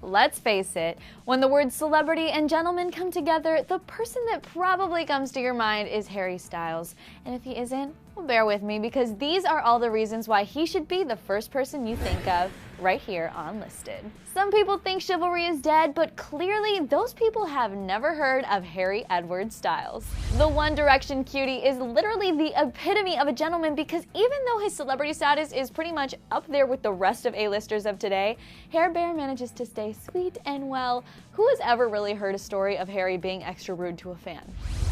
let's face it, when the words celebrity and gentleman come together, the person that probably comes to your mind is Harry Styles. And if he isn't, well, bear with me, because these are all the reasons why he should be the first person you think of right here on Listed. Some people think chivalry is dead, but clearly those people have never heard of Harry Edward Styles. The One Direction cutie is literally the epitome of a gentleman because even though his celebrity status is pretty much up there with the rest of A-listers of today, Hair Bear manages to stay sweet and well. Who has ever really heard a story of Harry being extra rude to a fan?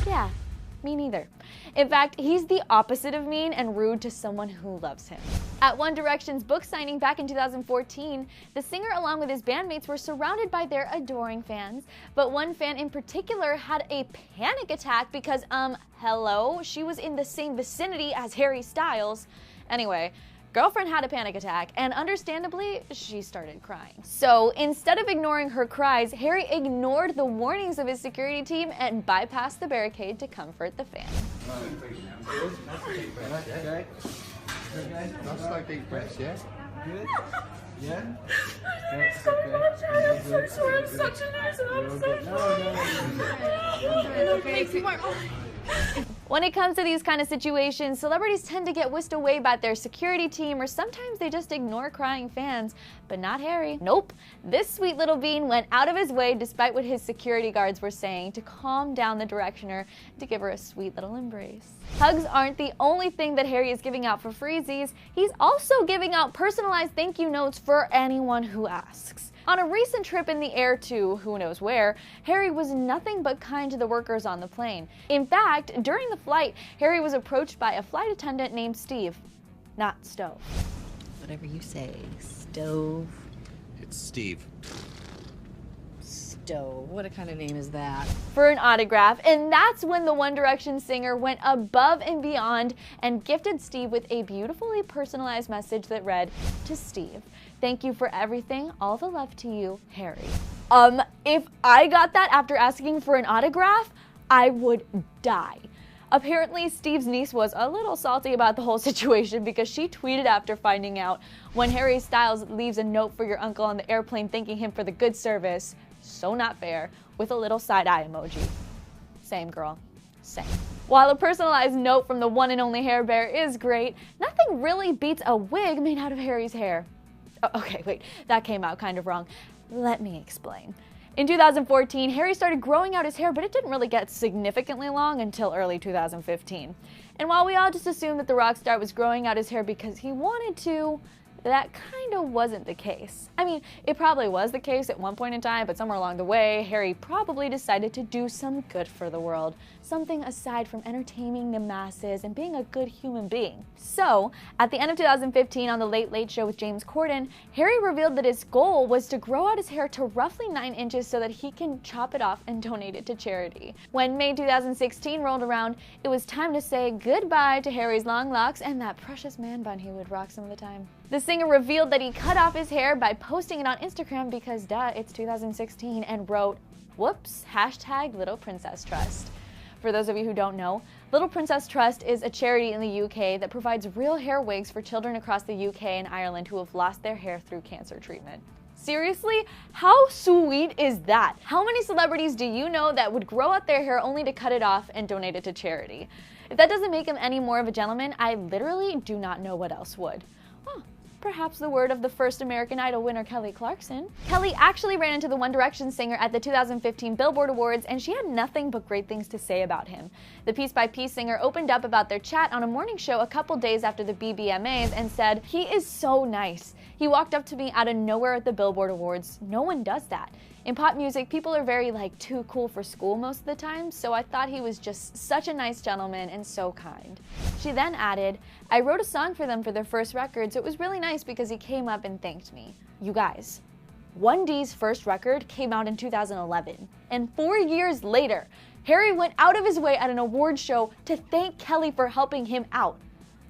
Yeah. Me neither. In fact, he's the opposite of mean and rude to someone who loves him. At One Direction's book signing back in 2014, the singer along with his bandmates were surrounded by their adoring fans, but one fan in particular had a panic attack because, hello, she was in the same vicinity as Harry Styles. Anyway, girlfriend had a panic attack, and understandably, she started crying. So instead of ignoring her cries, Harry ignored the warnings of his security team and bypassed the barricade to comfort the fan. Nice deep breaths, yeah? Good? Yeah? Thanks so much. I'm sorry, I'm such a nurse and I'm so sorry. When it comes to these kind of situations, celebrities tend to get whisked away by their security team, or sometimes they just ignore crying fans, but not Harry. Nope. This sweet little bean went out of his way, despite what his security guards were saying, to calm down the Directioner, to give her a sweet little embrace. Hugs aren't the only thing that Harry is giving out for freezies. He's also giving out personalized thank you notes for anyone who asks. On a recent trip in the air to who knows where, Harry was nothing but kind to the workers on the plane. In fact, during the flight, Harry was approached by a flight attendant named Steve, not Stove. Whatever you say, Stove. It's Steve. Stove. What kind of name is that? For an autograph, and that's when the One Direction singer went above and beyond and gifted Steve with a beautifully personalized message that read, "To Steve, thank you for everything, all the love to you, Harry." If I got that after asking for an autograph, I would die. Apparently, Steve's niece was a little salty about the whole situation because she tweeted after finding out, "When Harry Styles leaves a note for your uncle on the airplane thanking him for the good service, so not fair," with a little side-eye emoji. Same, girl. Same. While a personalized note from the one and only Hair Bear is great, nothing really beats a wig made out of Harry's hair. Oh, okay, wait, that came out kind of wrong. Let me explain. In 2014, Harry started growing out his hair, but it didn't really get significantly long until early 2015. And while we all just assumed that the rock star was growing out his hair because he wanted to, that kind of wasn't the case. I mean, it probably was the case at one point in time, but somewhere along the way, Harry probably decided to do some good for the world. Something aside from entertaining the masses and being a good human being. So, at the end of 2015 on The Late Late Show with James Corden, Harry revealed that his goal was to grow out his hair to roughly 9 inches so that he can chop it off and donate it to charity. When May 2016 rolled around, it was time to say goodbye to Harry's long locks and that precious man bun he would rock some of the time. The singer revealed that he cut off his hair by posting it on Instagram because, duh, it's 2016, and wrote, "Whoops, hashtag Little Princess Trust." For those of you who don't know, Little Princess Trust is a charity in the UK that provides real hair wigs for children across the UK and Ireland who have lost their hair through cancer treatment. Seriously? How sweet is that? How many celebrities do you know that would grow out their hair only to cut it off and donate it to charity? If that doesn't make him any more of a gentleman, I literally do not know what else would. Perhaps the word of the first American Idol winner, Kelly Clarkson. Kelly actually ran into the One Direction singer at the 2015 Billboard Awards, and she had nothing but great things to say about him. The Piece by Piece singer opened up about their chat on a morning show a couple days after the BBMAs and said, "He is so nice. He walked up to me out of nowhere at the Billboard Awards. No one does that. In pop music, people are very, too cool for school most of the time, so I thought he was just such a nice gentleman and so kind." She then added, "I wrote a song for them for their first record, so it was really nice because he came up and thanked me." You guys, 1D's first record came out in 2011, and 4 years later, Harry went out of his way at an award show to thank Kelly for helping him out.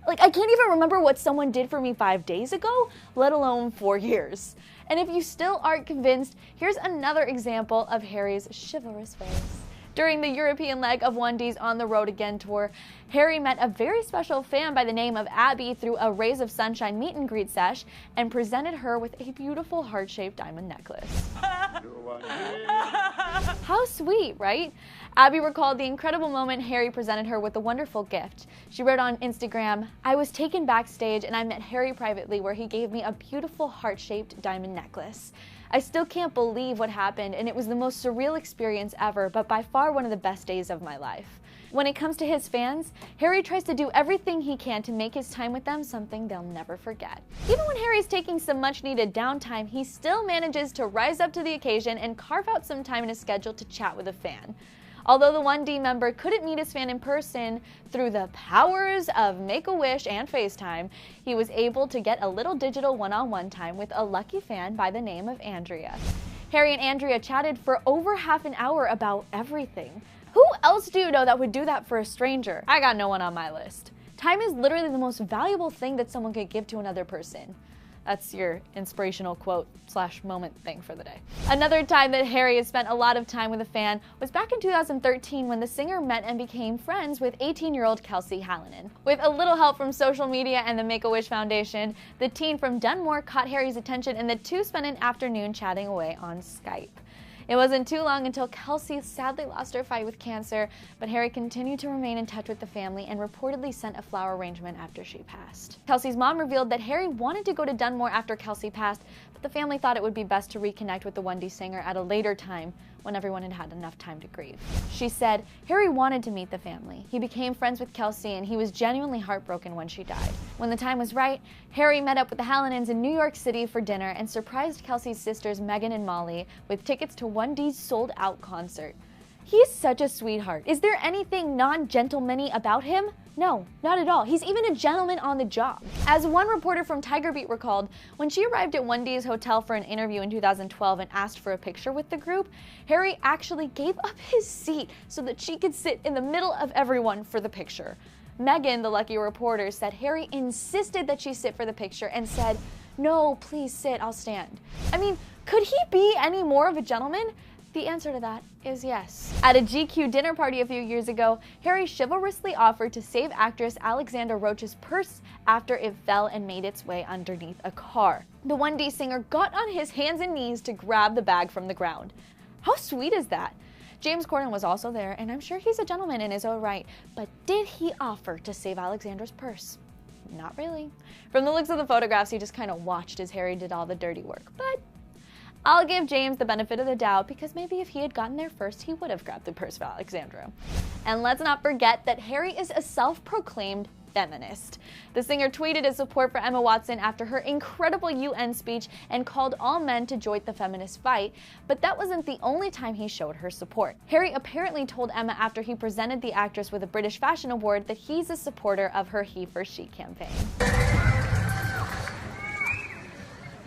I can't even remember what someone did for me 5 days ago, let alone 4 years. And if you still aren't convinced, here's another example of Harry's chivalrous ways. During the European leg of 1D's On the Road Again tour, Harry met a very special fan by the name of Abby through a Rays of Sunshine meet and greet sesh and presented her with a beautiful heart-shaped diamond necklace. How sweet, right? Abby recalled the incredible moment Harry presented her with a wonderful gift. She wrote on Instagram, "I was taken backstage and I met Harry privately where he gave me a beautiful heart-shaped diamond necklace. I still can't believe what happened and it was the most surreal experience ever, but by far one of the best days of my life." When it comes to his fans, Harry tries to do everything he can to make his time with them something they'll never forget. Even when Harry's taking some much-needed downtime, he still manages to rise up to the occasion and carve out some time in his schedule to chat with a fan. Although the 1D member couldn't meet his fan in person, through the powers of Make-A-Wish and FaceTime, he was able to get a little digital one-on-one time with a lucky fan by the name of Andrea. Harry and Andrea chatted for over half an hour about everything. Who else do you know that would do that for a stranger? I got no one on my list. Time is literally the most valuable thing that someone could give to another person. That's your inspirational quote / moment thing for the day. Another time that Harry has spent a lot of time with a fan was back in 2013 when the singer met and became friends with 18-year-old Kelsey Hallinan. With a little help from social media and the Make-A-Wish Foundation, the teen from Dunmore caught Harry's attention and the two spent an afternoon chatting away on Skype. It wasn't too long until Kelsey sadly lost her fight with cancer, but Harry continued to remain in touch with the family and reportedly sent a flower arrangement after she passed. Kelsey's mom revealed that Harry wanted to go to Dunmore after Kelsey passed, but the family thought it would be best to reconnect with the 1D singer at a later time when everyone had had enough time to grieve. She said, "Harry wanted to meet the family. He became friends with Kelsey and he was genuinely heartbroken when she died. When the time was right, Harry met up with the Hallinans in New York City for dinner and surprised Kelsey's sisters Megan and Molly with tickets to 1D's sold-out concert." He's such a sweetheart. Is there anything non-gentleman-y about him? No, not at all. He's even a gentleman on the job. As one reporter from Tiger Beat recalled, when she arrived at 1D's hotel for an interview in 2012 and asked for a picture with the group, Harry actually gave up his seat so that she could sit in the middle of everyone for the picture. Megan, the lucky reporter, said Harry insisted that she sit for the picture and said, "No, please sit, I'll stand." I mean, could he be any more of a gentleman? The answer to that is yes. At a GQ dinner party a few years ago, Harry chivalrously offered to save actress Alexandra Roach's purse after it fell and made its way underneath a car. The 1D singer got on his hands and knees to grab the bag from the ground. How sweet is that? James Corden was also there, and I'm sure he's a gentleman in his own right, but did he offer to save Alexandra's purse? Not really. From the looks of the photographs, he just kind of watched as Harry did all the dirty work, but I'll give James the benefit of the doubt because maybe if he had gotten there first, he would have grabbed the purse for Alexandra. And let's not forget that Harry is a self-proclaimed feminist. The singer tweeted his support for Emma Watson after her incredible UN speech and called all men to join the feminist fight, but that wasn't the only time he showed her support. Harry apparently told Emma after he presented the actress with a British Fashion Award that he's a supporter of her He for She campaign.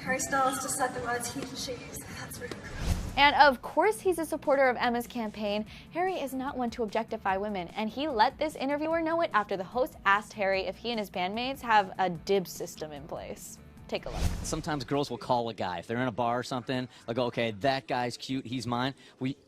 Harry Styles just said the words he for she. That's really cool. And of course he's a supporter of Emma's campaign. Harry is not one to objectify women, and he let this interviewer know it after the host asked Harry if he and his bandmates have a dib system in place. Take a look. Sometimes girls will call a guy. If they're in a bar or something, they'll go, okay, that guy's cute, he's mine.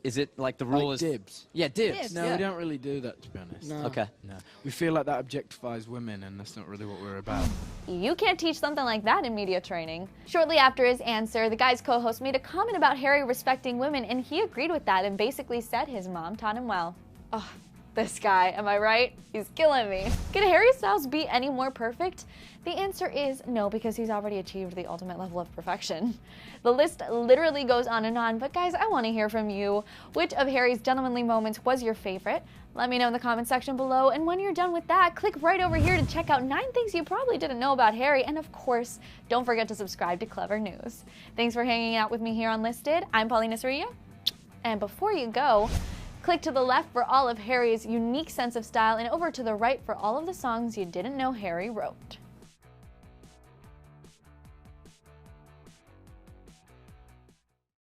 Is it like the rule is... dibs. Yeah, dibs. No, we don't really do that, to be honest. No. Okay. No. We feel like that objectifies women, and that's not really what we're about. You can't teach something like that in media training. Shortly after his answer, the guy's co-host made a comment about Harry respecting women, and he agreed with that and basically said his mom taught him well. Oh, this guy, am I right? He's killing me. Could Harry Styles be any more perfect? The answer is no, because he's already achieved the ultimate level of perfection. The list literally goes on, but guys, I want to hear from you. Which of Harry's gentlemanly moments was your favorite? Let me know in the comment section below, and when you're done with that, click right over here to check out 9 things you probably didn't know about Harry, and of course, don't forget to subscribe to Clever News. Thanks for hanging out with me here on Listed. I'm Paulina Sarilla, and before you go, click to the left for all of Harry's unique sense of style, and over to the right for all of the songs you didn't know Harry wrote.